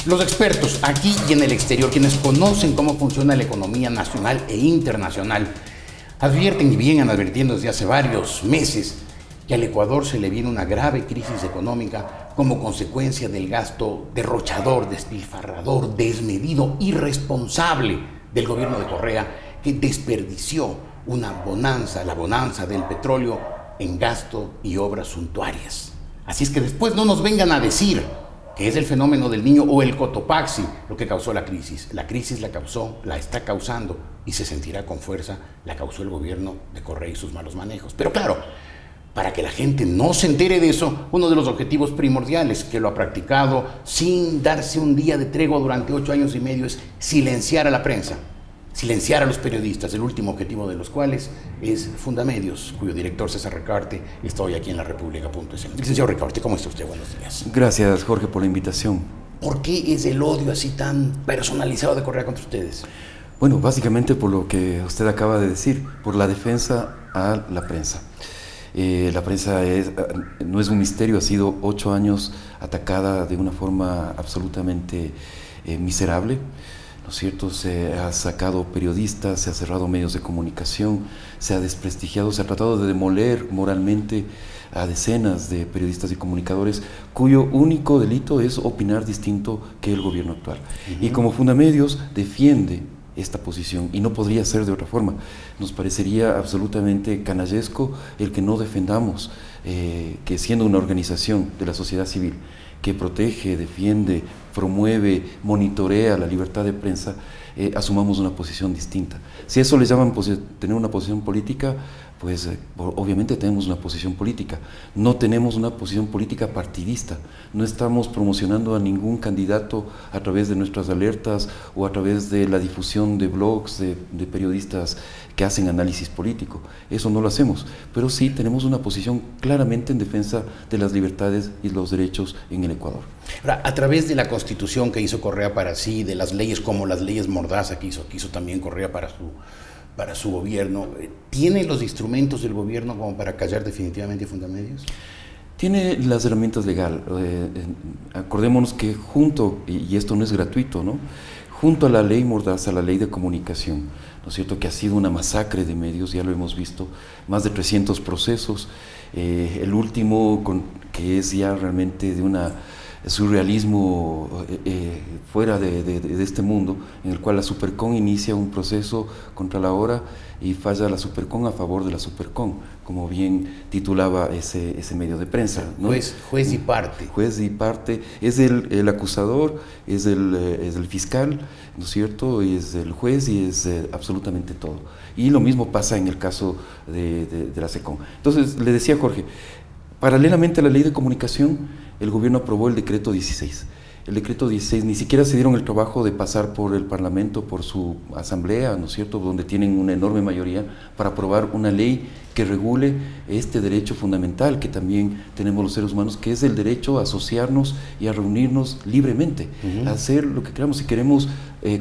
Los expertos aquí y en el exterior, quienes conocen cómo funciona la economía nacional e internacional, advierten y vienen advirtiendo desde hace varios meses que al Ecuador se le viene una grave crisis económica como consecuencia del gasto derrochador, despilfarrador, desmedido, irresponsable del gobierno de Correa, que desperdició una bonanza, la bonanza del petróleo, en gasto y obras suntuarias. Así es que después no nos vengan a decir que es el fenómeno del Niño o el Cotopaxi lo que causó la crisis. La crisis la causó, la está causando y se sentirá con fuerza, la causó el gobierno de Correa y sus malos manejos. Pero claro, para que la gente no se entere de eso, uno de los objetivos primordiales que lo ha practicado sin darse un día de tregua durante 8 años y medio es silenciar a la prensa, silenciar a los periodistas, el último objetivo de los cuales es Fundamedios, cuyo director César Ricarte está hoy aquí en la República.es. Licenciado Ricarte, ¿cómo está usted? Buenos días. Gracias, Jorge, por la invitación. ¿Por qué es el odio así tan personalizado de Correa contra ustedes? Bueno, básicamente por lo que usted acaba de decir, por la defensa a la prensa. La prensa no es un misterio, ha sido 8 años atacada de una forma absolutamente miserable, ¿no es cierto? Se ha sacado periodistas, se ha cerrado medios de comunicación, se ha desprestigiado, se ha tratado de demoler moralmente a decenas de periodistas y comunicadores cuyo único delito es opinar distinto que el gobierno actual. Y como Fundamedios defiende esta posición, y no podría ser de otra forma. Nos parecería absolutamente canallesco el que no defendamos que, siendo una organización de la sociedad civil que protege, defiende, promueve, monitorea la libertad de prensa, asumamos una posición distinta. Si eso le llaman tener una posición política, pues obviamente tenemos una posición política. No tenemos una posición política partidista. No estamos promocionando a ningún candidato a través de nuestras alertas o a través de la difusión de blogs de periodistas que hacen análisis político. Eso no lo hacemos, pero sí tenemos una posición claramente en defensa de las libertades y los derechos en el Ecuador. Ahora, a través de la Constitución que hizo Correa para sí, de las leyes como las leyes Mordaza que hizo también Correa para su gobierno, ¿tiene los instrumentos del gobierno como para callar definitivamente Fundamedios? Tiene las herramientas legales. Acordémonos que junto, y esto no es gratuito, ¿no?, junto a la ley Mordaza, la ley de comunicación, ¿no es cierto?, que ha sido una masacre de medios, ya lo hemos visto, más de 300 procesos, el último que es ya realmente de una surrealismo fuera de este mundo, en el cual la Supercon inicia un proceso contra la hora y falla la Supercon a favor de la Supercon, como bien titulaba ese medio de prensa, ¿no? Juez y parte. Juez y parte, es el acusador, es el fiscal, ¿no es cierto?, y es el juez y es absolutamente todo. Y lo mismo pasa en el caso de la SECON. Entonces, le decía Jorge, paralelamente a la ley de comunicación, el gobierno aprobó el decreto 16. El decreto 16 ni siquiera se dieron el trabajo de pasar por el Parlamento, por su asamblea, ¿no es cierto?, donde tienen una enorme mayoría para aprobar una ley que regule este derecho fundamental que también tenemos los seres humanos, que es el derecho a asociarnos y a reunirnos libremente, a hacer lo que queramos. Si queremos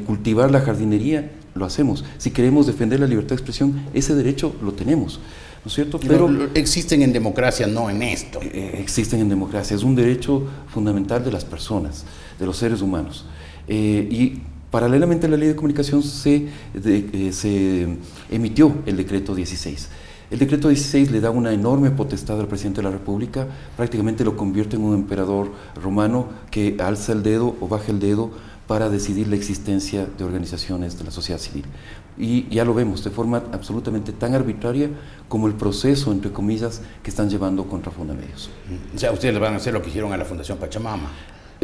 cultivar la jardinería, lo hacemos. Si queremos defender la libertad de expresión, ese derecho lo tenemos, ¿no es cierto? Pero existen en democracia, no en esto. Existen en democracia, es un derecho fundamental de las personas, de los seres humanos. Y paralelamente a la ley de comunicación se emitió el decreto 16. El decreto 16 le da una enorme potestad al presidente de la República, prácticamente lo convierte en un emperador romano que alza el dedo o baja el dedo para decidir la existencia de organizaciones de la sociedad civil. Y ya lo vemos de forma absolutamente tan arbitraria como el proceso, entre comillas, que están llevando contra Fundamedios. O sea, ustedes le van a hacer lo que hicieron a la Fundación Pachamama.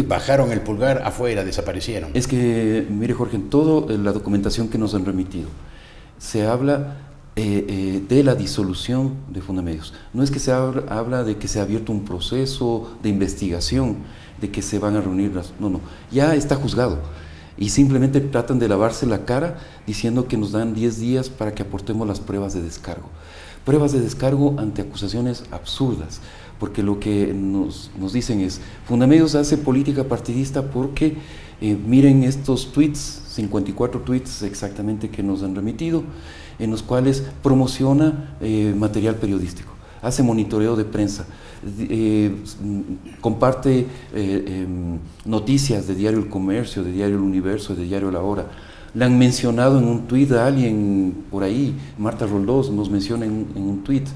Bajaron el pulgar afuera, desaparecieron. Es que, mire Jorge, en toda la documentación que nos han remitido, se habla de la disolución de Fundamedios. No es que se habla de que se ha abierto un proceso de investigación, de que se van a reunir no, ya está juzgado y simplemente tratan de lavarse la cara diciendo que nos dan 10 días para que aportemos las pruebas de descargo ante acusaciones absurdas, porque lo que nos dicen es: Fundamedios hace política partidista porque miren estos tweets, 54 tweets exactamente que nos han remitido, en los cuales promociona material periodístico. hace monitoreo de prensa, comparte noticias de Diario El Comercio, de Diario El Universo, de Diario La Hora. Le han mencionado en un tuit a alguien por ahí, Marta Roldós nos menciona en un tuit.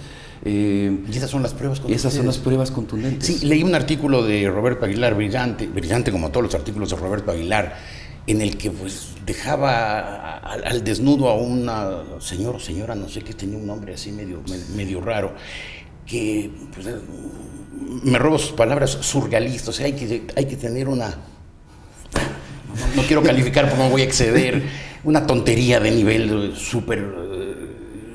Y esas son las pruebas contundentes. Esas son las pruebas contundentes. Sí, leí un artículo de Roberto Aguilar, brillante como todos los artículos de Roberto Aguilar, en el que pues dejaba al desnudo a una señor o señora, no sé qué, tenía un nombre así medio raro, que pues, me robo sus palabras, surrealista. O sea, hay que tener una... No quiero calificar porque no voy a exceder, una tontería de nivel súper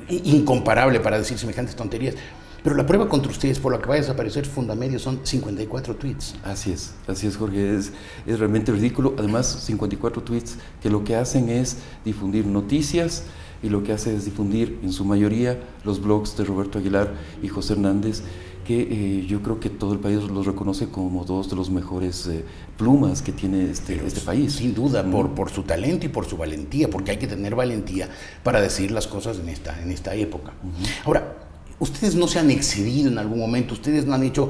incomparable para decir semejantes tonterías. Pero la prueba contra ustedes, por la que va a desaparecer Fundamedios, son 54 tweets. Así es, Jorge, es realmente ridículo. Además, 54 tweets que lo que hacen es difundir noticias, y lo que hace es difundir en su mayoría los blogs de Roberto Aguilar y José Hernández, que yo creo que todo el país los reconoce como dos de los mejores plumas que tiene este país. Sin duda, por su talento y por su valentía, porque hay que tener valentía para decir las cosas en esta época. Ahora, ustedes no se han excedido en algún momento, ustedes no han hecho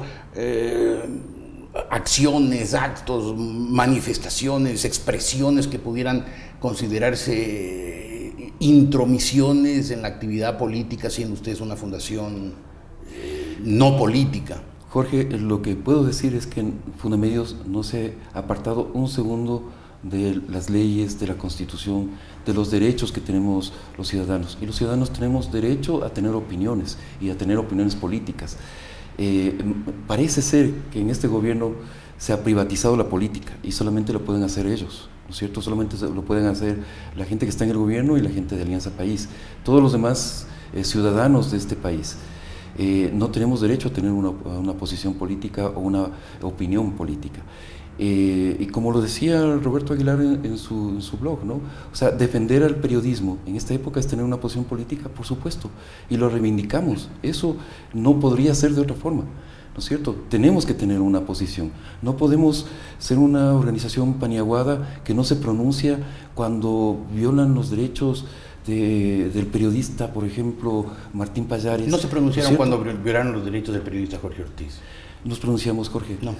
acciones, actos, manifestaciones, expresiones que pudieran considerarse intromisiones en la actividad política, siendo ustedes una fundación no política. Jorge, lo que puedo decir es que en Fundamedios no se ha apartado un segundo de las leyes, de la Constitución, de los derechos que tenemos los ciudadanos. Y los ciudadanos tenemos derecho a tener opiniones y a tener opiniones políticas. Parece ser que en este gobierno se ha privatizado la política y solamente lo pueden hacer ellos, ¿no es cierto? Solamente lo pueden hacer la gente que está en el gobierno y la gente de Alianza País. Todos los demás ciudadanos de este país no tenemos derecho a tener una posición política o una opinión política. Y como lo decía Roberto Aguilar en su blog, ¿no? O sea, defender al periodismo en esta época es tener una posición política, por supuesto, y lo reivindicamos. Eso no podría ser de otra forma, ¿no es cierto? Tenemos que tener una posición. No podemos ser una organización paniaguada que no se pronuncia cuando violan los derechos del periodista, por ejemplo, Martín Pallares. ¿No se pronunciaron cuando violaron los derechos del periodista Jorge Ortiz? Nos pronunciamos, Jorge. No.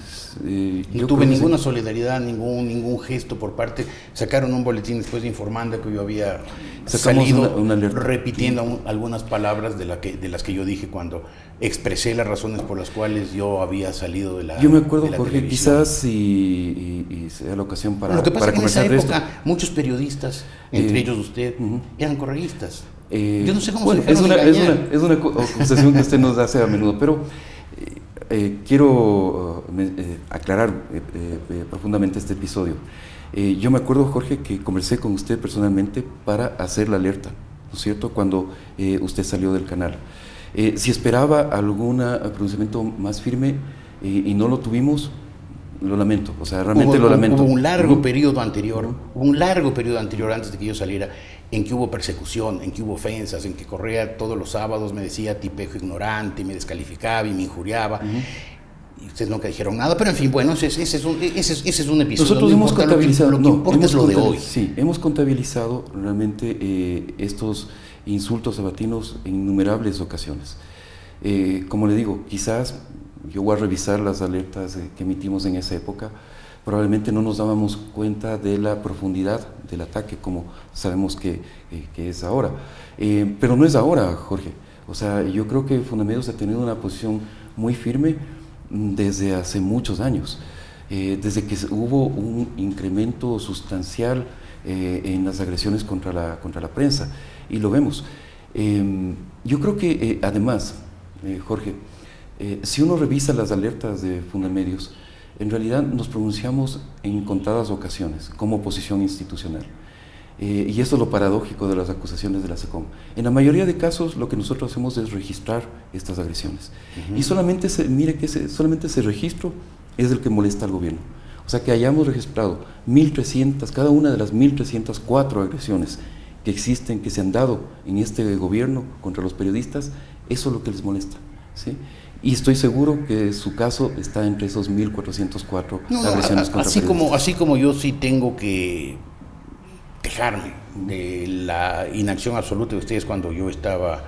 No tuve ninguna solidaridad, ningún gesto por parte. Sacaron un boletín después informando que yo había salido una alerta, repitiendo algunas palabras de las que yo dije cuando expresé las razones por las cuales yo había salido de la Yo me acuerdo, de Jorge, televisión. quizás y sea la ocasión para Lo que pasa es que en esa conversar de época muchos periodistas, entre ellos usted, eran correístas. Yo no sé cómo bueno, se dejaron engañar. es una acusación que usted nos hace a menudo, pero quiero aclarar profundamente este episodio. Yo me acuerdo, Jorge, que conversé con usted personalmente para hacer la alerta, ¿no es cierto?, cuando usted salió del canal. Si esperaba algún pronunciamiento más firme y no lo tuvimos, lo lamento, o sea, realmente lo lamento. Hubo un largo periodo anterior, antes de que yo saliera, en que hubo persecución, en que hubo ofensas, en que Correa todos los sábados me decía tipejo ignorante, me descalificaba y me injuriaba. Y ustedes nunca dijeron nada, pero en fin, bueno, ese es un episodio. Nosotros hemos contabilizado, lo que importa es lo de hoy. Sí, hemos contabilizado realmente estos insultos sabatinos en innumerables ocasiones. Como le digo, quizás yo voy a revisar las alertas que emitimos en esa época. Probablemente no nos dábamos cuenta de la profundidad del ataque como sabemos que es ahora. Pero no es ahora, Jorge. O sea, yo creo que Fundamedios ha tenido una posición muy firme desde hace muchos años, desde que hubo un incremento sustancial en las agresiones contra la prensa, y lo vemos. Yo creo que además, Jorge, si uno revisa las alertas de Fundamedios, en realidad nos pronunciamos en contadas ocasiones como oposición institucional. Y eso es lo paradójico de las acusaciones de la SECOM. En la mayoría de casos lo que nosotros hacemos es registrar estas agresiones. Y solamente solamente ese registro es el que molesta al gobierno. O sea, que hayamos registrado 1.300, cada una de las 1.304 agresiones que existen, que se han dado en este gobierno contra los periodistas, eso es lo que les molesta, ¿sí? Y estoy seguro que su caso está entre esos 1.404 agresiones contra periodistas. Así como yo sí tengo que quejarme de la inacción absoluta de ustedes cuando yo estaba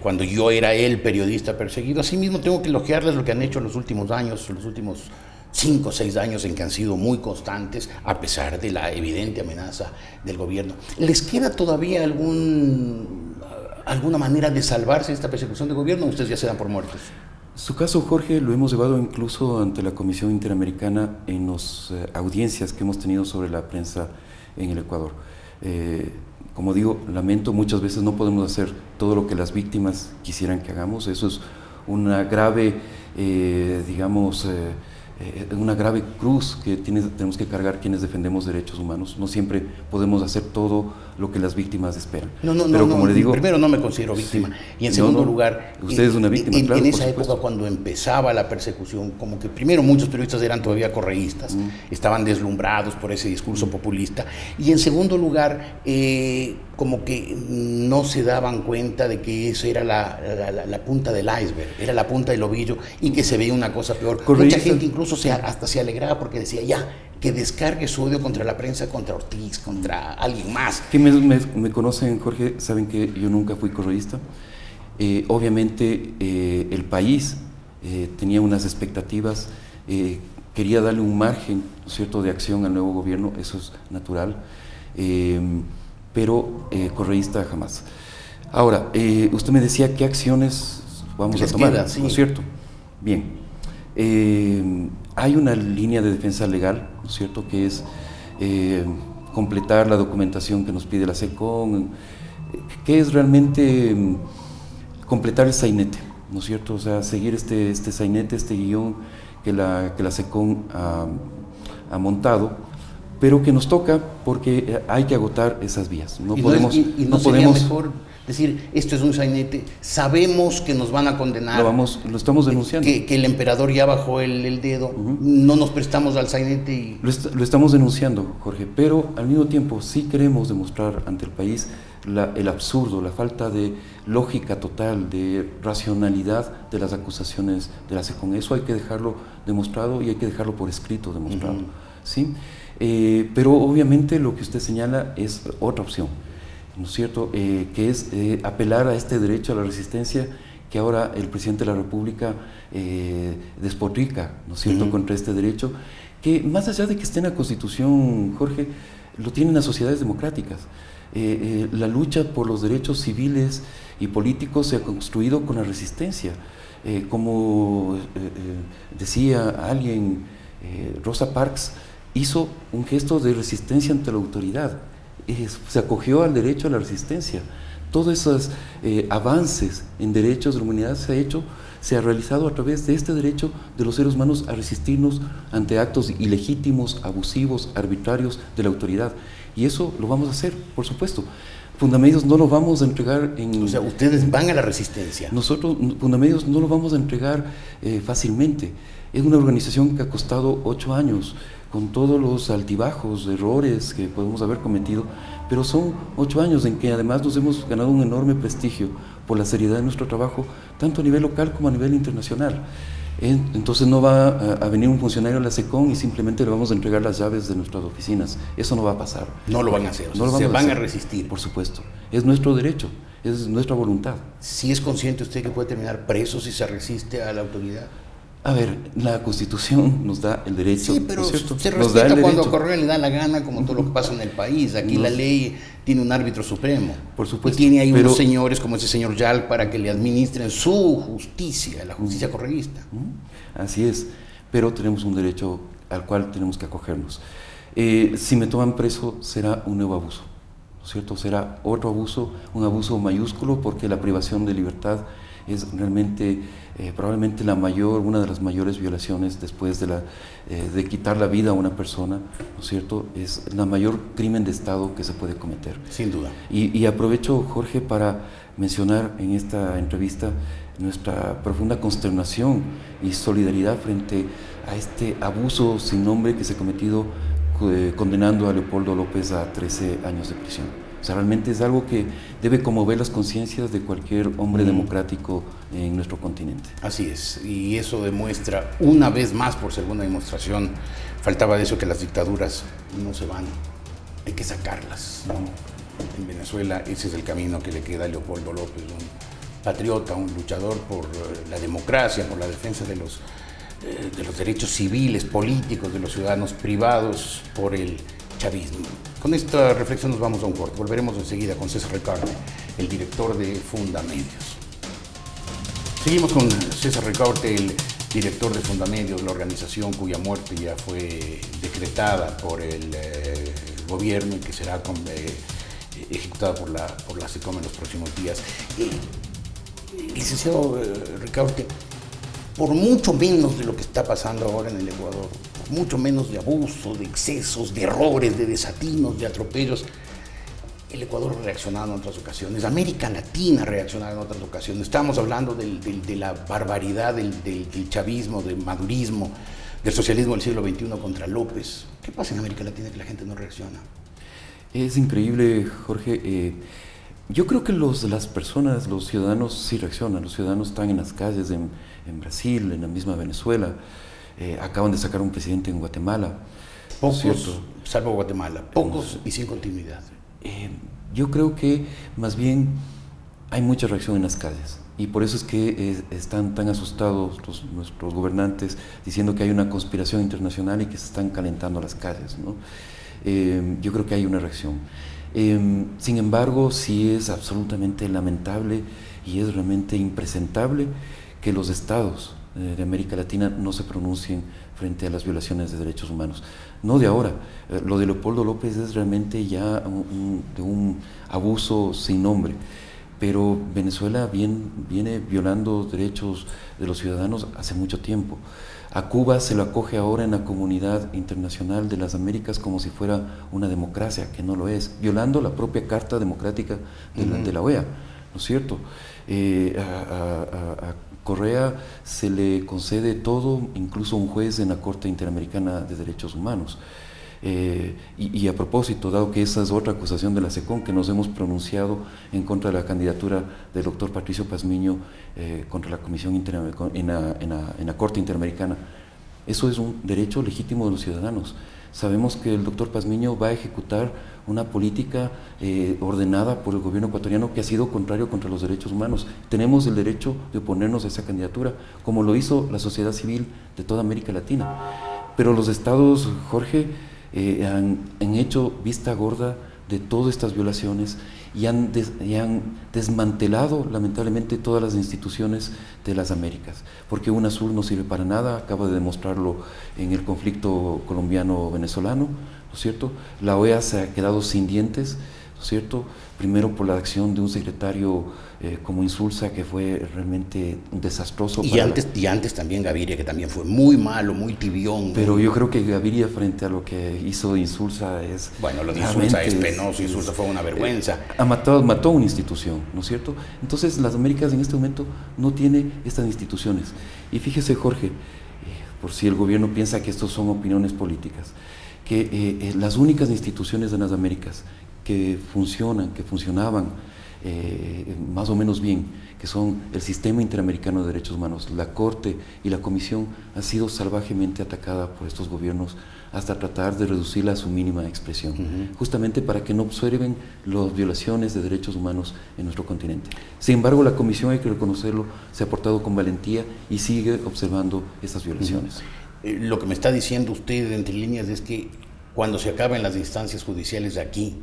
cuando yo era el periodista perseguido. Asimismo, tengo que elogiarles lo que han hecho en los últimos años, los últimos 5 o 6 años en que han sido muy constantes, a pesar de la evidente amenaza del gobierno. ¿Les queda todavía alguna manera de salvarse de esta persecución del gobierno o ustedes ya se dan por muertos? Su caso, Jorge, lo hemos llevado incluso ante la Comisión Interamericana en las audiencias que hemos tenido sobre la prensa en el Ecuador. Como digo, lamento, muchas veces no podemos hacer todo lo que las víctimas quisieran que hagamos. Eso es una grave, una grave cruz que tenemos que cargar quienes defendemos derechos humanos. No siempre podemos hacer todo lo que las víctimas esperan. Pero como le digo, primero no me considero víctima, sí, y en segundo lugar, usted es una víctima, claro, en esa época cuando empezaba la persecución, como que primero muchos periodistas eran todavía correístas, estaban deslumbrados por ese discurso populista, y en segundo lugar, como que no se daban cuenta de que eso era la punta del iceberg, era la punta del ovillo, y que se veía una cosa peor. Mucha gente incluso hasta se alegraba porque decía, ya, que descargue su odio contra la prensa, contra Ortiz, contra alguien más. Que me conocen, Jorge, saben que yo nunca fui correísta. Obviamente el país tenía unas expectativas, quería darle un margen, ¿no es cierto?, de acción al nuevo gobierno, eso es natural, pero correísta jamás. Ahora, usted me decía qué acciones vamos a tomar, queda, sí, ¿no es cierto? Bien. Hay una línea de defensa legal, ¿no es cierto?, que es completar la documentación que nos pide la SECON, que es realmente completar el sainete, ¿no es cierto?, o sea, seguir este sainete, este guión que la SECON ha montado, pero que nos toca porque hay que agotar esas vías. No podemos mejor decir, esto es un sainete, sabemos que nos van a condenar. Lo estamos denunciando. Que el emperador ya bajó el dedo, no nos prestamos al sainete. Y... Lo estamos denunciando, Jorge, pero al mismo tiempo sí queremos demostrar ante el país el absurdo, la falta de lógica total, de racionalidad de las acusaciones de la SECON. Eso hay que dejarlo demostrado y hay que dejarlo por escrito demostrado, ¿sí? Pero obviamente lo que usted señala es otra opción, ¿no es cierto?, que es apelar a este derecho a la resistencia que ahora el presidente de la República despotrica, ¿no es cierto?, contra este derecho, que más allá de que esté en la Constitución, Jorge, lo tienen las sociedades democráticas. La lucha por los derechos civiles y políticos se ha construido con la resistencia. Como decía alguien, Rosa Parks hizo un gesto de resistencia ante la autoridad, se acogió al derecho a la resistencia. Todos esos avances en derechos de la humanidad se ha realizado a través de este derecho de los seres humanos a resistirnos ante actos ilegítimos, abusivos, arbitrarios de la autoridad. Y eso lo vamos a hacer, por supuesto. Fundamedios no lo vamos a entregar en... O sea, ustedes van a la resistencia. Nosotros, Fundamedios, no lo vamos a entregar fácilmente. Es una organización que ha costado 8 años, con todos los altibajos, errores que podemos haber cometido, pero son 8 años en que además nos hemos ganado un enorme prestigio por la seriedad de nuestro trabajo, tanto a nivel local como a nivel internacional. Entonces no va a venir un funcionario de la SECON y simplemente le vamos a entregar las llaves de nuestras oficinas. Eso no va a pasar. No lo van a hacer, se van a resistir. Por supuesto. Es nuestro derecho, es nuestra voluntad. ¿Sí es consciente usted que puede terminar preso si se resiste a la autoridad? A ver, la Constitución nos da el derecho. Sí, pero ¿no es cierto? Se respeta cuando a Correa le da la gana, como todo lo que pasa en el país. Aquí la ley tiene un árbitro supremo. Por supuesto. Y tiene ahí unos señores como ese señor Yal para que le administren su justicia, la justicia correísta. Así es, pero tenemos un derecho al cual tenemos que acogernos. Si me toman preso será un nuevo abuso, ¿no es cierto? Será otro abuso, un abuso mayúsculo, porque la privación de libertad es realmente probablemente una de las mayores violaciones después de quitar la vida a una persona, ¿no es cierto? Es la mayor crimen de Estado que se puede cometer. Sin duda. Y aprovecho, Jorge, para mencionar en esta entrevista nuestra profunda consternación y solidaridad frente a este abuso sin nombre que se ha cometido condenando a Leopoldo López a 13 años de prisión. O sea, realmente es algo que debe conmover las conciencias de cualquier hombre democrático en nuestro continente. Así es, y eso demuestra, una vez más, por segunda demostración, faltaba de eso, que las dictaduras no se van, hay que sacarlas, ¿no? En Venezuela ese es el camino que le queda a Leopoldo López, ¿no? patriota, un luchador por la democracia, por la defensa de los derechos civiles, políticos, de los ciudadanos privados por el chavismo. Con esta reflexión nos vamos a un corte. Volveremos enseguida con César Ricaurte, el director de Fundamedios. Seguimos con César Ricaurte, el director de Fundamedios, la organización cuya muerte ya fue decretada por el gobierno y que será ejecutada por la SECOM en los próximos días. Licenciado Ricaurte, por mucho menos de lo que está pasando ahora en el Ecuador, por mucho menos de abuso, de excesos, de errores, de desatinos, de atropellos, el Ecuador ha reaccionado en otras ocasiones, América Latina ha reaccionado en otras ocasiones. Estamos hablando de la barbaridad del chavismo, del madurismo, del socialismo del siglo XXI contra López. ¿Qué pasa en América Latina que la gente no reacciona? Es increíble, Jorge. Yo creo que las personas, los ciudadanos sí reaccionan. Los ciudadanos están en las calles en Brasil, en la misma Venezuela. Acaban de sacar un presidente en Guatemala. Pocos, ¿cierto? salvo Guatemala, pocos y sin continuidad. Yo creo que más bien hay mucha reacción en las calles y por eso es que están tan asustados nuestros gobernantes diciendo que hay una conspiración internacional y que se están calentando las calles, ¿no? Yo creo que hay una reacción. Sin embargo, sí es absolutamente lamentable y es realmente impresentable que los estados de América Latina no se pronuncien frente a las violaciones de derechos humanos. No de ahora, lo de Leopoldo López es realmente ya de un abuso sin nombre, pero Venezuela viene violando derechos de los ciudadanos hace mucho tiempo. A Cuba se lo acoge ahora en la comunidad internacional de las Américas como si fuera una democracia, que no lo es, violando la propia Carta Democrática de la OEA, ¿no es cierto? A Correa se le concede todo, incluso un juez en la Corte Interamericana de Derechos Humanos. Y a propósito, dado que esa es otra acusación de la SECOM, que nos hemos pronunciado en contra de la candidatura del doctor Patricio Pazmiño contra la Comisión en la Corte Interamericana, eso es un derecho legítimo de los ciudadanos. Sabemos que el doctor Pazmiño va a ejecutar una política ordenada por el gobierno ecuatoriano que ha sido contrario contra los derechos humanos. Tenemos el derecho de oponernos a esa candidatura, como lo hizo la sociedad civil de toda América Latina. Pero los estados, Jorge, han hecho vista gorda de todas estas violaciones y han desmantelado lamentablemente todas las instituciones de las Américas, porque UNASUR no sirve para nada, acaba de demostrarlo en el conflicto colombiano-venezolano, ¿no es cierto? La OEA se ha quedado sin dientes, ¿no es cierto? Primero por la acción de un secretario como Insulza, que fue realmente desastroso. Y antes también Gaviria, que también fue muy malo, muy tibión. Pero yo creo que Gaviria, frente a lo que hizo Insulza, es... Bueno, lo de Insulza es penoso, Insulza fue una vergüenza. Mató una institución, ¿no es cierto? Entonces las Américas en este momento no tiene estas instituciones. Y fíjese, Jorge, por si el gobierno piensa que estos son opiniones políticas, que las únicas instituciones de las Américas que funcionaban más o menos bien, que son el Sistema Interamericano de Derechos Humanos, la Corte y la Comisión, ha sido salvajemente atacada por estos gobiernos hasta tratar de reducirla a su mínima expresión, justamente para que no observen las violaciones de derechos humanos en nuestro continente. Sin embargo, la Comisión, hay que reconocerlo, se ha portado con valentía y sigue observando estas violaciones. Lo que me está diciendo usted entre líneas es que cuando se acaben las instancias judiciales de aquí,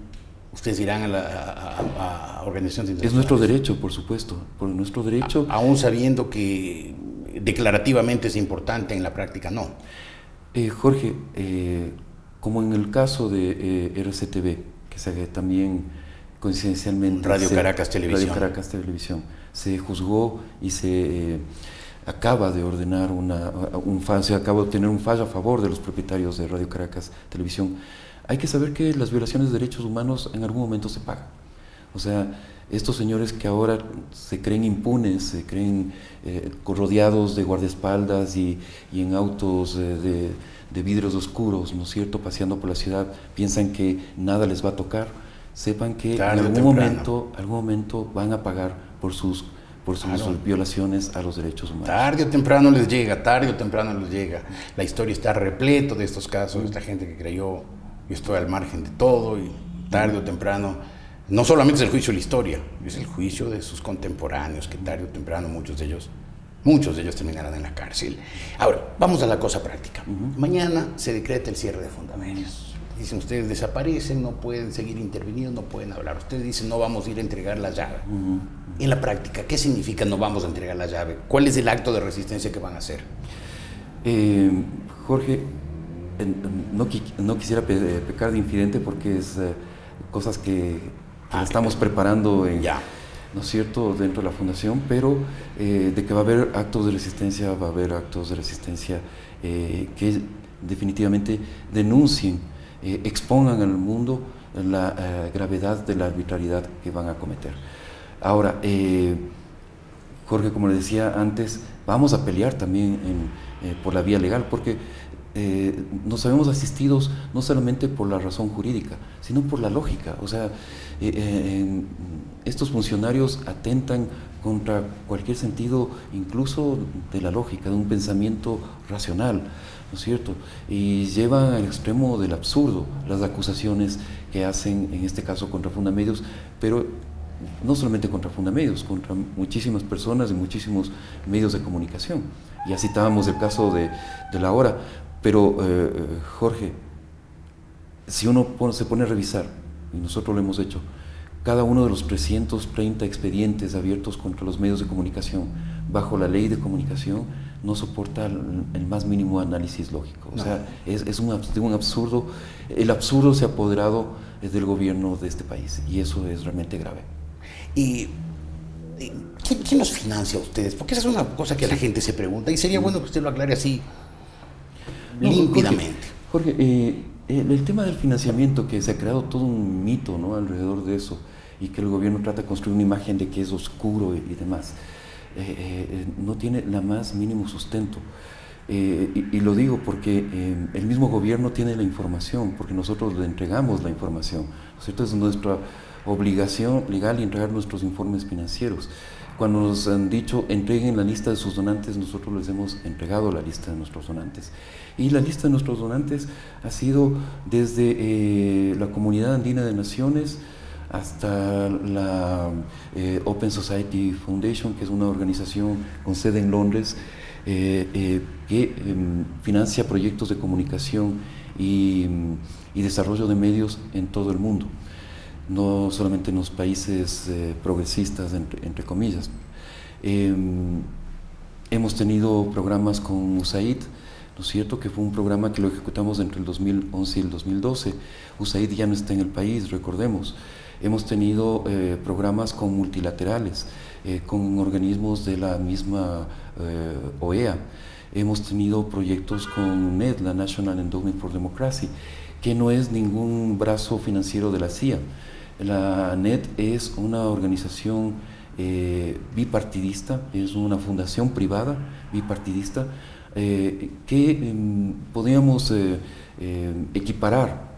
ustedes irán a organizaciones internacionales. Es nuestro derecho, por supuesto, por nuestro derecho. Aún sabiendo que declarativamente es importante, en la práctica no. Jorge, como en el caso de RCTV, que se también coincidencialmente... Radio Caracas Televisión, se juzgó y se acaba de ordenar se acaba de obtener un fallo a favor de los propietarios de Radio Caracas Televisión. Hay que saber que las violaciones de derechos humanos en algún momento se pagan. O sea, estos señores que ahora se creen impunes, se creen rodeados de guardaespaldas y en autos de vidrios oscuros, ¿no es cierto?, paseando por la ciudad, piensan que nada les va a tocar. Sepan que en algún momento van a pagar por sus violaciones a los derechos humanos. Tarde o temprano les llega, La historia está repleto de estos casos, esta gente que creyó: yo estoy al margen de todo, y tarde o temprano No solamente es el juicio de la historia, es el juicio de sus contemporáneos, que tarde o temprano muchos de ellos terminarán en la cárcel. Ahora, vamos a la cosa práctica. Mañana se decreta el cierre de Fundamedios. Dicen, ustedes desaparecen, no pueden seguir interviniendo, no pueden hablar. Ustedes dicen, no vamos a ir a entregar la llave. En la práctica, ¿qué significa no vamos a entregar la llave? ¿Cuál es el acto de resistencia que van a hacer? Jorge, no quisiera pecar de infidente porque es cosas que estamos preparando ¿no es cierto?, dentro de la fundación, pero de que va a haber actos de resistencia, va a haber actos de resistencia que definitivamente denuncien, expongan al mundo la gravedad de la arbitrariedad que van a cometer. Ahora, Jorge, como le decía antes, vamos a pelear también por la vía legal, porque nos sabemos asistidos no solamente por la razón jurídica, sino por la lógica. O sea, estos funcionarios atentan contra cualquier sentido, incluso de la lógica, de un pensamiento racional, ¿no es cierto? Y llevan al extremo del absurdo las acusaciones que hacen, en este caso contra Fundamedios, pero no solamente contra Fundamedios, contra muchísimas personas y muchísimos medios de comunicación. Ya citábamos el caso de La Hora, pero Jorge, si uno se pone a revisar, y nosotros lo hemos hecho, cada uno de los 330 expedientes abiertos contra los medios de comunicación bajo la ley de comunicación no soporta el más mínimo análisis lógico. O sea, es un absurdo. El absurdo se ha apoderado del gobierno de este país y eso es realmente grave. ¿Y quién los financia a ustedes? Porque esa es una cosa que la gente se pregunta y sería bueno que usted lo aclare así límpidamente. Jorge, el tema del financiamiento, que se ha creado todo un mito, ¿no?, alrededor de eso, y que el gobierno trata de construir una imagen de que es oscuro y demás, no tiene la más mínimo sustento. Y lo digo porque el mismo gobierno tiene la información, porque nosotros le entregamos la información, ¿no es cierto? Es nuestra obligación legal entregar nuestros informes financieros. Cuando nos han dicho entreguen la lista de sus donantes, nosotros les hemos entregado la lista de nuestros donantes. Y la lista de nuestros donantes ha sido desde la Comunidad Andina de Naciones hasta la Open Society Foundation, que es una organización con sede en Londres, que financia proyectos de comunicación y desarrollo de medios en todo el mundo, no solamente en los países progresistas, entre comillas. Hemos tenido programas con USAID, ¿no es cierto?, que fue un programa que lo ejecutamos entre el 2011 y el 2012. USAID ya no está en el país, recordemos. Hemos tenido programas con multilaterales, con organismos de la misma OEA. Hemos tenido proyectos con NED, la National Endowment for Democracy, que no es ningún brazo financiero de la CIA. La NED es una organización bipartidista, es una fundación privada bipartidista que podríamos equiparar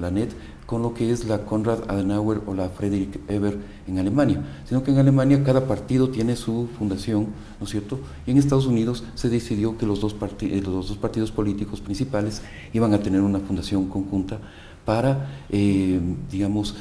la NED con lo que es la Konrad Adenauer o la Friedrich Ebert en Alemania, sino que en Alemania cada partido tiene su fundación, ¿no es cierto? Y en Estados Unidos se decidió que los dos partidos políticos principales iban a tener una fundación conjunta para, digamos,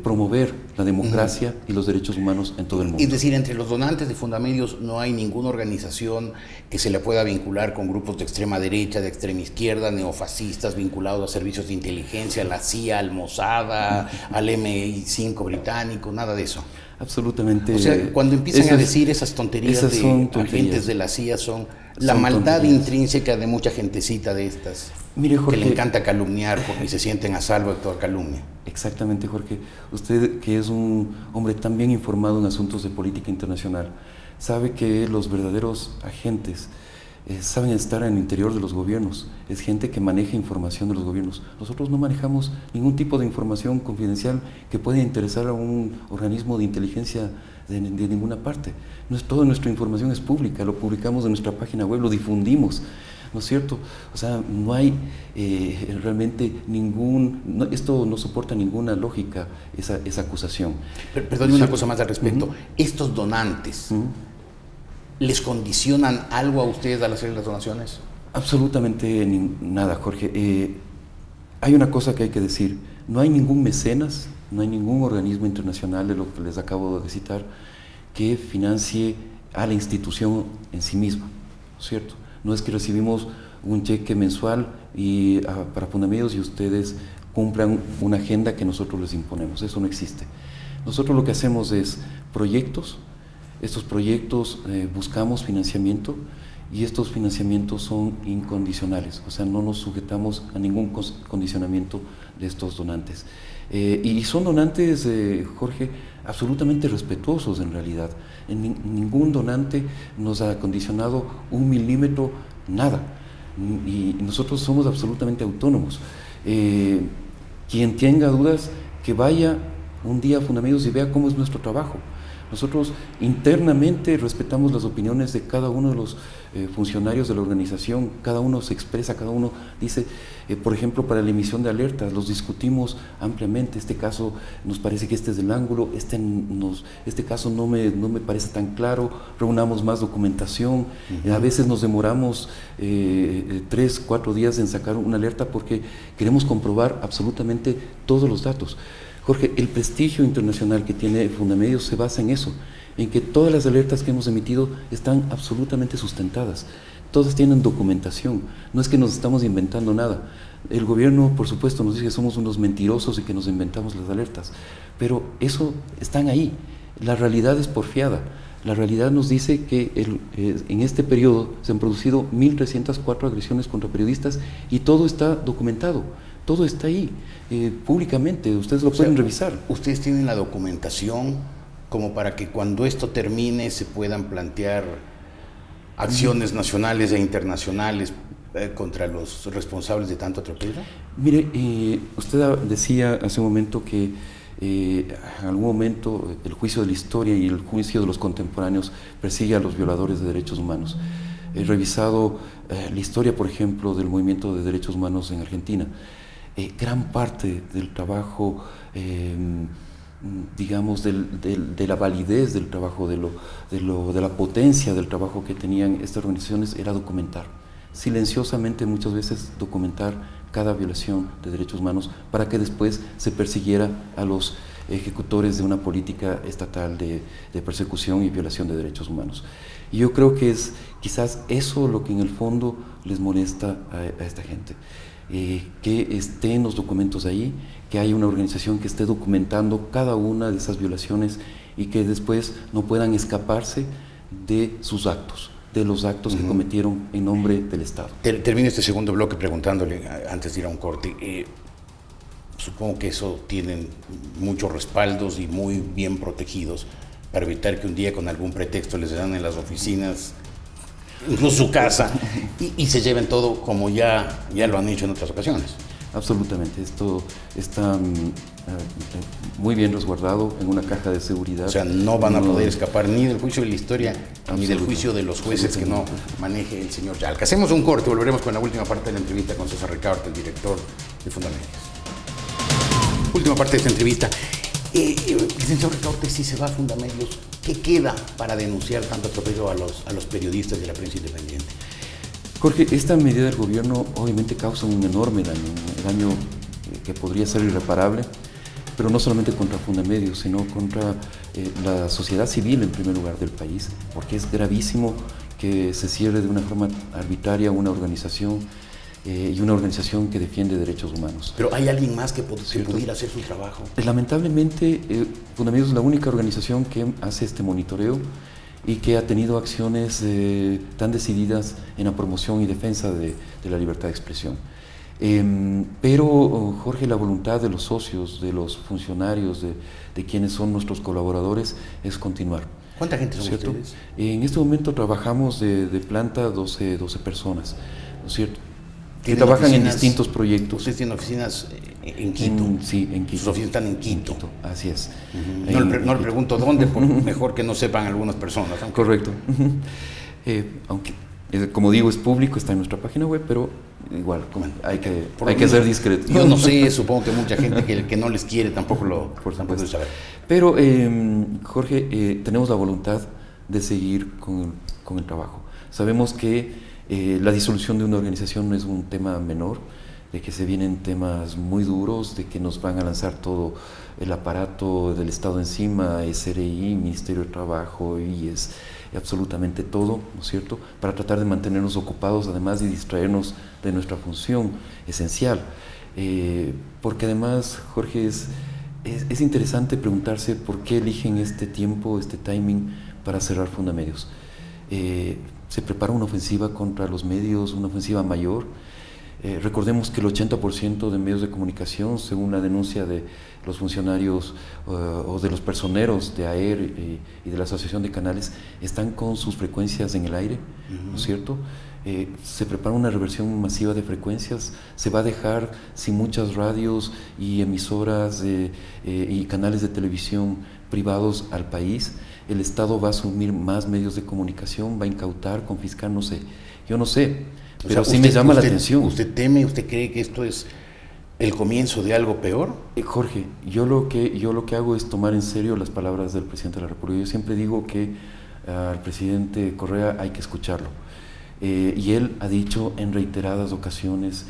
promover la democracia y los derechos humanos en todo el mundo. Es decir, entre los donantes de Fundamedios no hay ninguna organización que se le pueda vincular con grupos de extrema derecha, de extrema izquierda, neofascistas, vinculados a servicios de inteligencia, a la CIA, al Mossad, al MI5 británico, nada de eso. Absolutamente. O sea, cuando empiezan a decir esas tonterías de agentes de la CIA, son la maldad intrínseca de mucha gentecita de estas. Mire, Jorge, que le encanta calumniar porque se sienten a salvo de toda calumnia. Exactamente, Jorge. Usted, que es un hombre tan bien informado en asuntos de política internacional, sabe que los verdaderos agentes saben estar en el interior de los gobiernos. Es gente que maneja información de los gobiernos. Nosotros no manejamos ningún tipo de información confidencial que pueda interesar a un organismo de inteligencia de ninguna parte. Toda nuestra información es pública, lo publicamos en nuestra página web, lo difundimos, ¿no es cierto? O sea, no hay realmente esto no soporta ninguna lógica, esa acusación. Perdón, una cosa más al respecto. Estos donantes, ¿les condicionan algo a ustedes al hacer las donaciones? Absolutamente nada, Jorge. Hay una cosa que hay que decir. No hay ningún mecenas, no hay ningún organismo internacional de lo que les acabo de citar que financie a la institución en sí misma, ¿no es cierto? No es que recibimos un cheque mensual para Fundamedios y ustedes cumplan una agenda que nosotros les imponemos, eso no existe. Nosotros lo que hacemos es proyectos, estos proyectos buscamos financiamiento y estos financiamientos son incondicionales, o sea, no nos sujetamos a ningún condicionamiento de estos donantes. Y son donantes, Jorge, absolutamente respetuosos en realidad. Ningún donante nos ha condicionado un milímetro, nada. Y nosotros somos absolutamente autónomos. Quien tenga dudas, que vaya un día a Fundamedios y vea cómo es nuestro trabajo. Nosotros internamente respetamos las opiniones de cada uno de los funcionarios de la organización, cada uno se expresa, cada uno dice, por ejemplo, para la emisión de alertas, los discutimos ampliamente. Este caso nos parece que este es el ángulo, este caso no me parece tan claro, reunamos más documentación. A veces nos demoramos 3, 4 días en sacar una alerta porque queremos comprobar absolutamente todos los datos. Jorge, el prestigio internacional que tiene Fundamedios se basa en eso, en que todas las alertas que hemos emitido están absolutamente sustentadas, todas tienen documentación, no es que nos estamos inventando nada. El gobierno, por supuesto, nos dice que somos unos mentirosos y que nos inventamos las alertas, pero eso están ahí, la realidad es porfiada. La realidad nos dice que en este periodo se han producido 1.304 agresiones contra periodistas y todo está documentado. Todo está ahí, públicamente, ustedes lo pueden revisar. Ustedes tienen la documentación como para que cuando esto termine se puedan plantear acciones nacionales e internacionales contra los responsables de tanto atropello. Mire, usted decía hace un momento que en algún momento el juicio de la historia y el juicio de los contemporáneos persigue a los violadores de derechos humanos. He revisado la historia, por ejemplo, del movimiento de derechos humanos en Argentina. Gran parte del trabajo, digamos, de la validez del trabajo, de la potencia del trabajo que tenían estas organizaciones era documentar, silenciosamente muchas veces documentar cada violación de derechos humanos para que después se persiguiera a los ejecutores de una política estatal de persecución y violación de derechos humanos. Y yo creo que es quizás eso lo que en el fondo les molesta a esta gente. Que estén los documentos ahí, que haya una organización que esté documentando cada una de esas violaciones y que después no puedan escaparse de sus actos, de los actos que cometieron en nombre del Estado. Termino este segundo bloque preguntándole, antes de ir a un corte, supongo que eso tienen muchos respaldos y muy bien protegidos para evitar que un día con algún pretexto les dan en las oficinas, incluso su casa, y se lleven todo como ya lo han hecho en otras ocasiones. Absolutamente, esto está muy bien resguardado en una caja de seguridad. O sea, no van a poder escapar ni del juicio de la historia, ni del juicio de los jueces que no maneje el señor Yalca. Hacemos un corte, volveremos con la última parte de la entrevista con César Ricaurte, el director de Fundamedios. Última parte de esta entrevista. Licenciado Ricaurte, si se va a Fundamedios, ¿qué queda para denunciar tanto atropello a los periodistas de la prensa independiente? Jorge, esta medida del gobierno obviamente causa un enorme daño que podría ser irreparable, pero no solamente contra Fundamedios, sino contra la sociedad civil en primer lugar del país, porque es gravísimo que se cierre de una forma arbitraria una organización y una organización que defiende derechos humanos. Pero ¿hay alguien más que pudiera hacer su trabajo? Lamentablemente, Fundamedios es la única organización que hace este monitoreo y que ha tenido acciones tan decididas en la promoción y defensa de la libertad de expresión. Pero, Jorge, la voluntad de los socios, de los funcionarios, de quienes son nuestros colaboradores, es continuar. ¿Cuánta gente son ustedes? En este momento trabajamos de planta 12 personas, ¿no es cierto? Que trabajan en distintos proyectos. ¿Ustedes tienen oficinas en Quito? Sí, en Quito. Sus oficinas están en Quito. Así es. No le pregunto dónde, porque mejor que no sepan algunas personas. Aunque... Correcto. Aunque, como digo, es público, está en nuestra página web, pero igual, hay que ser discretos. Yo no sé, supongo que mucha gente que no les quiere tampoco lo puede saber. Pero, Jorge, tenemos la voluntad de seguir con el trabajo. Sabemos que la disolución de una organización no es un tema menor, de que se vienen temas muy duros, de que nos van a lanzar todo el aparato del Estado encima, SRI, Ministerio de Trabajo, IES, absolutamente todo, ¿no es cierto?, para tratar de mantenernos ocupados, además de distraernos de nuestra función esencial. Porque además, Jorge, es interesante preguntarse por qué eligen este tiempo, este timing para cerrar Fundamedios. Se prepara una ofensiva contra los medios, una ofensiva mayor. Recordemos que el 80% de medios de comunicación, según la denuncia de los funcionarios o de los personeros de AER y de la Asociación de Canales, están con sus frecuencias en el aire, ¿no es cierto? Se prepara una reversión masiva de frecuencias, se va a dejar sin muchas radios y emisoras y canales de televisión privados al país. El Estado va a asumir más medios de comunicación, va a incautar, confiscar, no sé, yo no sé, pero sí me llama la atención. ¿Usted teme, usted cree que esto es el comienzo de algo peor? Jorge, yo lo que hago es tomar en serio las palabras del presidente de la República. Yo siempre digo que al presidente Correa hay que escucharlo. Y él ha dicho en reiteradas ocasiones,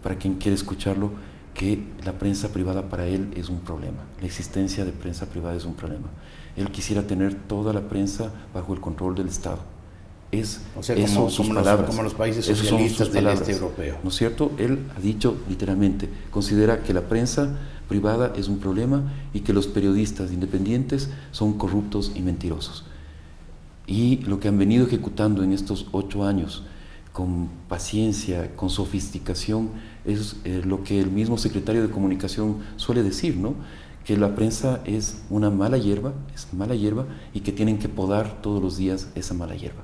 para quien quiere escucharlo, que la prensa privada para él es un problema. La existencia de prensa privada es un problema. Él quisiera tener toda la prensa bajo el control del Estado. O sea, como los países socialistas del este europeo. ¿No es cierto? Él ha dicho literalmente, considera que la prensa privada es un problema y que los periodistas independientes son corruptos y mentirosos. Y lo que han venido ejecutando en estos 8 años, con paciencia, con sofisticación, es lo que el mismo secretario de Comunicación suele decir, ¿no?, que la prensa es una mala hierba, y que tienen que podar todos los días esa mala hierba.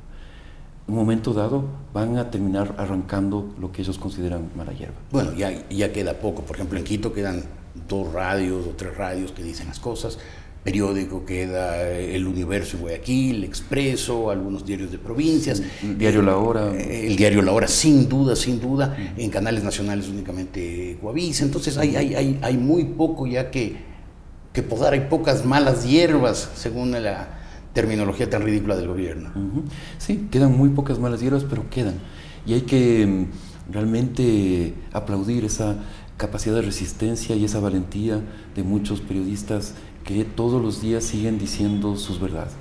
En un momento dado van a terminar arrancando lo que ellos consideran mala hierba. Bueno, ya queda poco. Por ejemplo, en Quito quedan 2 radios o 3 radios que dicen las cosas. Periódico queda El Universo en Guayaquil, Expreso, algunos diarios de provincias. El diario La Hora. El diario La Hora, sin duda. En canales nacionales únicamente Guavisa. Entonces hay muy poco ya que podar, hay pocas malas hierbas, según la terminología tan ridícula del gobierno. Sí, quedan muy pocas malas hierbas, pero quedan. Y hay que realmente aplaudir esa capacidad de resistencia y esa valentía de muchos periodistas que todos los días siguen diciendo sus verdades.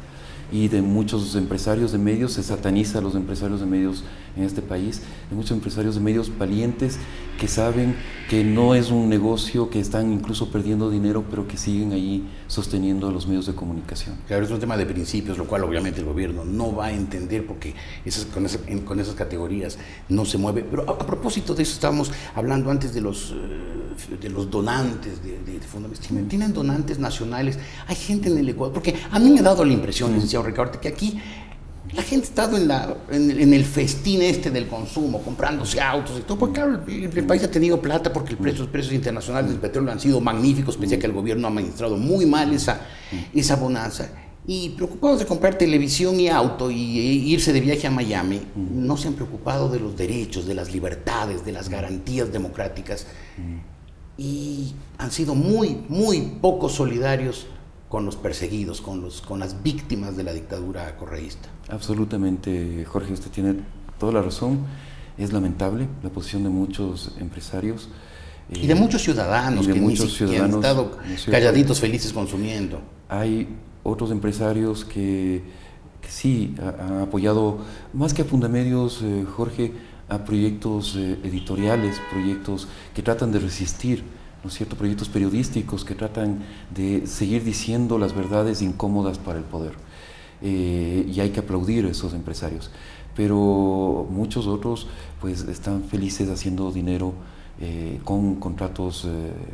Y de muchos empresarios de medios, se sataniza a los empresarios de medios en este país, de muchos empresarios de medios valientes que saben que no es un negocio, que están incluso perdiendo dinero, pero que siguen ahí sosteniendo a los medios de comunicación. Claro, es un tema de principios, lo cual obviamente el gobierno no va a entender porque con esas categorías no se mueve. Pero a propósito de eso, estábamos hablando antes de los donantes de Fundamedios. ¿Tienen donantes nacionales? Hay gente en el Ecuador, porque a mí me ha dado la impresión, licenciado Ricardo, que aquí la gente ha estado en el festín del consumo, comprándose autos y todo, porque claro, el país ha tenido plata porque los precios internacionales del petróleo han sido magníficos, pese a que el gobierno ha administrado muy mal esa bonanza. Y preocupados de comprar televisión y auto y irse de viaje a Miami, no se han preocupado de los derechos, de las libertades, de las garantías democráticas. Y han sido muy, muy poco solidarios con los perseguidos, con las víctimas de la dictadura correísta. Absolutamente, Jorge, usted tiene toda la razón. Es lamentable la posición de muchos empresarios. Y de muchos ciudadanos, que han estado calladitos, felices consumiendo. Hay otros empresarios que sí han apoyado, más que a Fundamedios, Jorge, a proyectos editoriales, proyectos que tratan de resistir, ¿no es cierto?, proyectos periodísticos que tratan de seguir diciendo las verdades incómodas para el poder. Y hay que aplaudir a esos empresarios. Pero muchos otros pues están felices haciendo dinero con contratos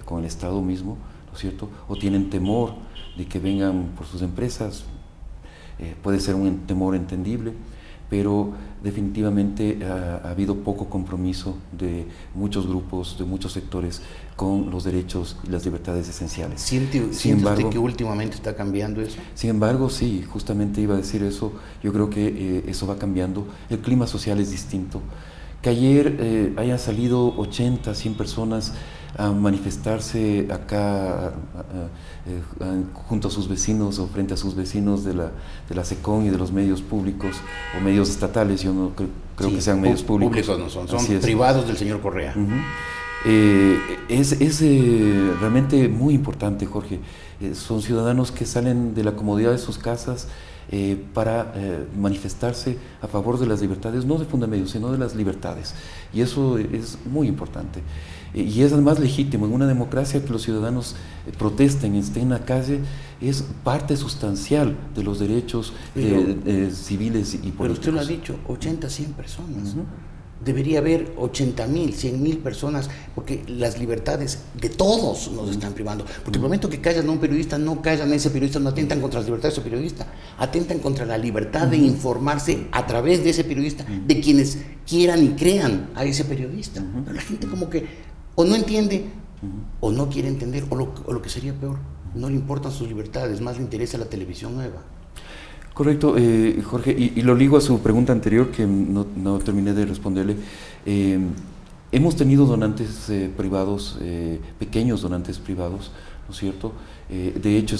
con el Estado mismo, ¿no es cierto?, o tienen temor de que vengan por sus empresas. Puede ser un temor entendible, pero definitivamente ha habido poco compromiso de muchos grupos, de muchos sectores con los derechos y las libertades esenciales. ¿Siente usted que últimamente está cambiando eso? Sin embargo, sí, justamente iba a decir eso. Yo creo que eso va cambiando. El clima social es distinto. Que ayer hayan salido 80, 100 personas a manifestarse acá junto a sus vecinos o frente a sus vecinos de la SECON y de los medios públicos o medios estatales. Yo no creo que sean medios públicos. Públicos no son privados del señor Correa. Es realmente muy importante, Jorge. Son ciudadanos que salen de la comodidad de sus casas para manifestarse a favor de las libertades, no de Fundamedios, sino de las libertades. Y eso es muy importante. Y es además legítimo. En una democracia que los ciudadanos protesten, estén en la calle, es parte sustancial de los derechos civiles y políticos. Pero usted lo ha dicho, 80, 100 personas. Debería haber 80.000, 100.000 personas, porque las libertades de todos nos están privando. Porque el momento que callan a un periodista, no callan a ese periodista, no atentan contra las libertades de ese periodista, atentan contra la libertad de informarse a través de ese periodista, de quienes quieran y crean a ese periodista. Pero la gente como que o no entiende, o no quiere entender, o lo que sería peor, no le importan sus libertades, más le interesa la televisión nueva. Correcto, Jorge, y lo ligo a su pregunta anterior que no terminé de responderle. Hemos tenido donantes privados, pequeños donantes privados, ¿no es cierto? De hecho,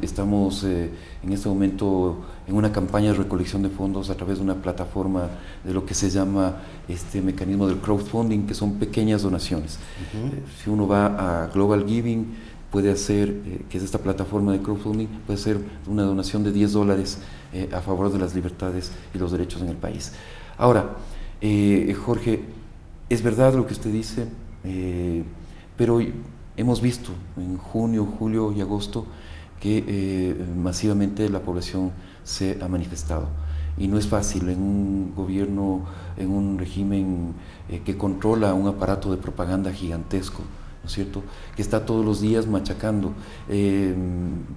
estamos en este momento en una campaña de recolección de fondos a través de una plataforma de lo que se llama este mecanismo del crowdfunding, que son pequeñas donaciones. Si uno va a Global Giving, puede hacer, que es esta plataforma de crowdfunding, puede hacer una donación de $10 a favor de las libertades y los derechos en el país. Ahora, Jorge, es verdad lo que usted dice, pero hemos visto en junio, julio y agosto que masivamente la población se ha manifestado. Y no es fácil en un gobierno, en un régimen que controla un aparato de propaganda gigantesco, ¿no es cierto?, que está todos los días machacando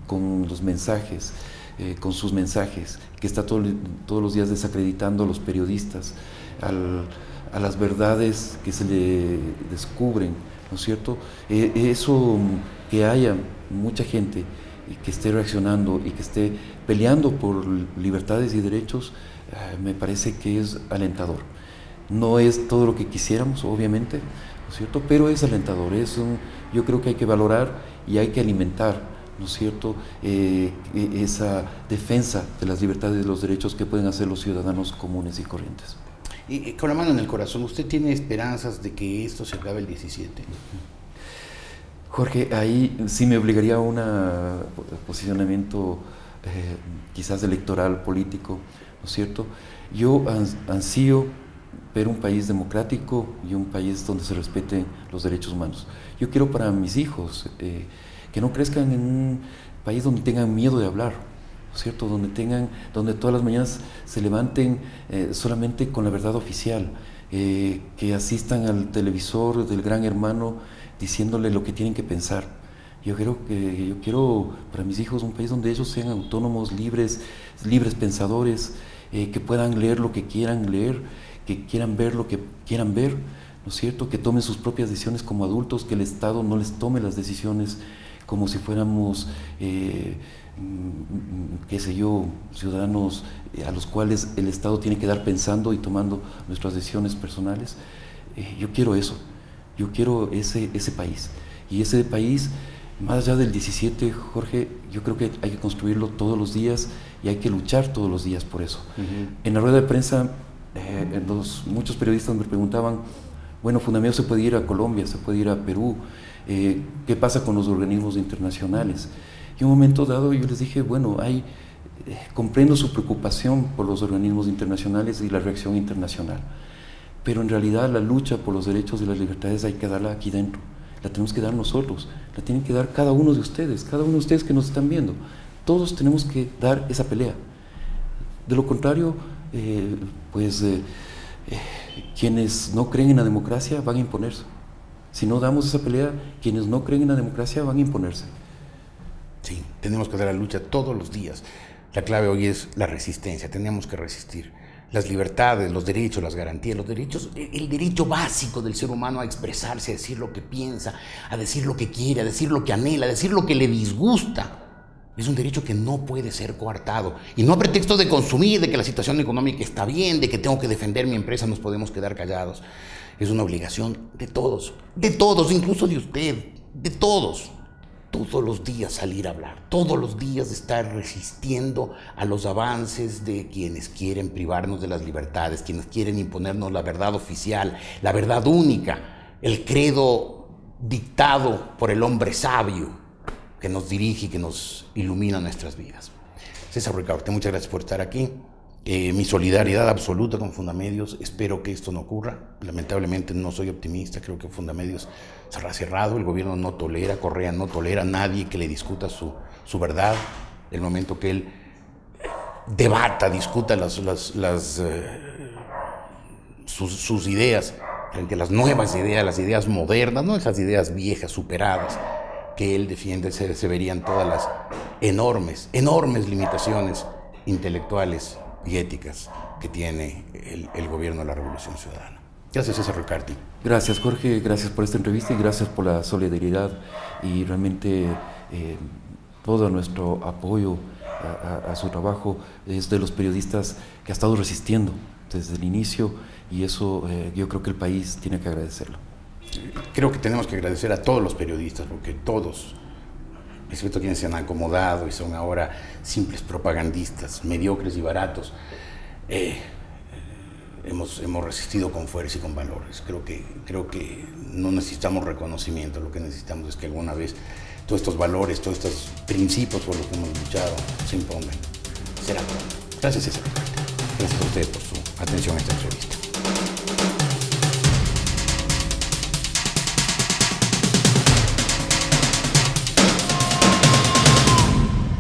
con los mensajes, con sus mensajes, que está todos los días desacreditando a los periodistas, a las verdades que se le descubren, ¿no es cierto? Eso, que haya mucha gente que esté reaccionando y que esté peleando por libertades y derechos, me parece que es alentador. No es todo lo que quisiéramos, obviamente, ¿no es cierto?, pero es alentador. Yo creo que hay que valorar y hay que alimentar, ¿no es cierto?, esa defensa de las libertades y los derechos que pueden hacer los ciudadanos comunes y corrientes. Y con la mano en el corazón, ¿usted tiene esperanzas de que esto se acabe el 17? Jorge, ahí sí me obligaría a un posicionamiento quizás electoral, político, ¿no es cierto? Yo ansío ver un país democrático y un país donde se respeten los derechos humanos. Yo quiero para mis hijos que no crezcan en un país donde tengan miedo de hablar, ¿no es cierto?, donde todas las mañanas se levanten solamente con la verdad oficial, que asistan al televisor del Gran Hermano diciéndole lo que tienen que pensar. Yo quiero para mis hijos un país donde ellos sean autónomos, libres pensadores, que puedan leer lo que quieran leer, que quieran ver lo que quieran ver, ¿no es cierto?, que tomen sus propias decisiones como adultos, que el Estado no les tome las decisiones como si fuéramos, qué sé yo, ciudadanos a los cuales el Estado tiene que dar pensando y tomando nuestras decisiones personales. Yo quiero eso, yo quiero ese país. Y ese país, más allá del 17, Jorge, yo creo que hay que construirlo todos los días y hay que luchar todos los días por eso. En la rueda de prensa, muchos periodistas me preguntaban, bueno, Fundamedios se puede ir a Colombia, se puede ir a Perú, ¿qué pasa con los organismos internacionales? Y en un momento dado yo les dije, bueno, comprendo su preocupación por los organismos internacionales y la reacción internacional, pero en realidad la lucha por los derechos y las libertades hay que darla aquí dentro, la tenemos que dar nosotros, la tienen que dar cada uno de ustedes que nos están viendo. Todos tenemos que dar esa pelea. De lo contrario, quienes no creen en la democracia van a imponerse. Si no damos esa pelea, quienes no creen en la democracia van a imponerse. Sí, tenemos que dar la lucha todos los días. La clave hoy es la resistencia, tenemos que resistir. Las libertades, los derechos, las garantías, los derechos, el derecho básico del ser humano a expresarse, a decir lo que piensa, a decir lo que quiere, a decir lo que anhela, a decir lo que le disgusta. Es un derecho que no puede ser coartado. Y no a pretexto de consumir, de que la situación económica está bien, de que tengo que defender mi empresa, nos podemos quedar callados. Es una obligación de todos, incluso de usted, de todos. Todos los días salir a hablar, todos los días estar resistiendo a los avances de quienes quieren privarnos de las libertades, quienes quieren imponernos la verdad oficial, la verdad única, el credo dictado por el hombre sabio que nos dirige y que nos ilumina nuestras vidas. César Ricaurte, muchas gracias por estar aquí. Mi solidaridad absoluta con Fundamedios. Espero que esto no ocurra. Lamentablemente no soy optimista. Creo que Fundamedios será cerrado. El gobierno no tolera, Correa no tolera a nadie que le discuta su verdad. El momento que él debata, discuta sus ideas frente a las nuevas ideas, las ideas modernas, no esas ideas viejas, superadas, que él defiende, se verían todas las enormes limitaciones intelectuales y éticas que tiene el gobierno de la Revolución Ciudadana. Gracias, César Ricaurte. Gracias, Jorge, gracias por esta entrevista y gracias por la solidaridad y realmente todo nuestro apoyo a su trabajo es de los periodistas que ha estado resistiendo desde el inicio y eso yo creo que el país tiene que agradecerlo. Creo que tenemos que agradecer a todos los periodistas, porque todos, excepto quienes se han acomodado y son ahora simples propagandistas, mediocres y baratos, hemos resistido con fuerza y con valores. Creo que no necesitamos reconocimiento, lo que necesitamos es que alguna vez todos estos valores, todos estos principios por los que hemos luchado se impongan. Será pronto. Gracias, César. Gracias a ustedes por su atención a esta entrevista.